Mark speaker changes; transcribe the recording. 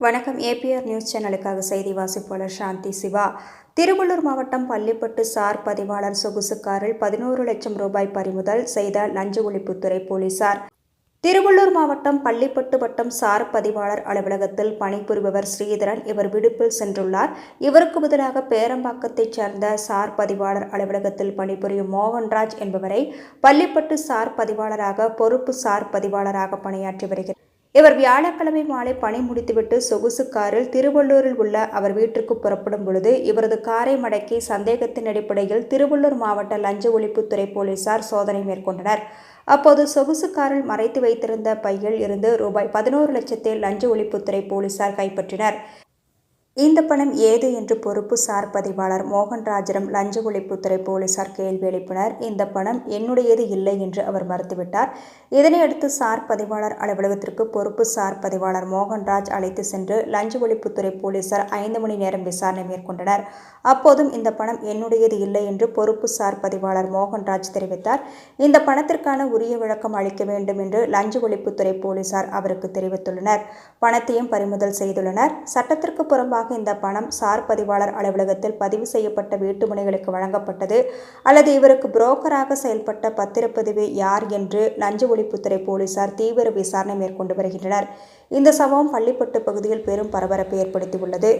Speaker 1: வணக்கம். APR news சேனலுக்காக செய்தி வாசிப்பாளர் சாந்தி சிவா. திருவள்ளூர் மாவட்டம் பள்ளிப்பட்டு சார் பதிவாளர் சொகுசு காரில் 11 லட்சம் ரூபாய் பறிமுதல் செய்த லஞ்ச ஒழிப்புத்துறை போலீசார். திருவள்ளூர் மாவட்டம் பள்ளிப்பட்டு வட்டம் சார் பதிவாளர் அலுவலகத்தில் பணிபுரிபவர் ஸ்ரீதரன். இவர் விடுப்பில் சென்றுள்ளார். இவருக்கு பதிலாக பேரம்பாக்கத்தைச் சேர்ந்த சார் பதிவாளர் அலுவலகத்தில் பணிபுரியும் மோகன்ராஜ் என்பவரை பள்ளிப்பட்டு சார் பதிவாளராக பொறுப்பு சார் பதிவாளராக பணியாற்றி வருகிறார். இவர் வியாழக்கிழமை மாலை பணி முடித்துவிட்டு சொகுசு காரில் திருவள்ளூரில் உள்ள அவர் வீட்டிற்கு புறப்படும் பொழுது இவரது காரை மடக்கி சந்தேகத்தின் அடிப்படையில் திருவள்ளூர் மாவட்ட லஞ்ச ஒழிப்புத்துறை போலீசார் சோதனை மேற்கொண்டனர். அப்போது சொகுசு காரில் மறைத்து வைத்திருந்த பையில் இருந்து ரூபாய் 11 லட்சத்தை லஞ்ச ஒழிப்புத்துறை போலீசார் கைப்பற்றினர். இந்த பணம் ஏது என்று பொறுப்பு சார் பதிவாளர் மோகன்ராஜிடம் லஞ்ச ஒழிப்புத்துறை போலீசார் கேள்வி எழுப்பினர். இந்த பணம் என்னுடையது இல்லை என்று அவர் மறுத்துவிட்டார். இதனையடுத்து சார் பதிவாளர் அலுவலகத்திற்கு பொறுப்பு சார் பதிவாளர் மோகன்ராஜ் அழைத்து சென்று லஞ்ச ஒழிப்புத்துறை போலீசார் 5 மணி நேரம் விசாரணை மேற்கொண்டனர். அப்போதும் இந்த பணம் என்னுடையது இல்லை என்று பொறுப்பு சார் பதிவாளர் மோகன்ராஜ் தெரிவித்தார். இந்த பணத்திற்கான உரிய விளக்கம் அளிக்க வேண்டும் என்று லஞ்ச ஒழிப்புத்துறை போலீசார் அவருக்கு தெரிவித்துள்ளனர். பணத்தையும் பறிமுதல் செய்துள்ளனர். சட்டத்திற்கு புறம்பாக இந்த பணம் சார் பதிவாளர் அலுவலகத்தில் பதிவு செய்யப்பட்ட வீட்டுமனைகளுக்கு வழங்கப்பட்டது அல்லது இவருக்கு புரோக்கராக செயல்பட்ட பத்திரப்பதிவு யார் என்று லஞ்ச ஒழிப்புத்துறை போலீசார் தீவிர விசாரணை மேற்கொண்டு வருகின்றனர். இந்த சம்பவம் பள்ளிப்பட்டு பகுதியில் பெரும் பரபரப்பை ஏற்படுத்தியுள்ளது.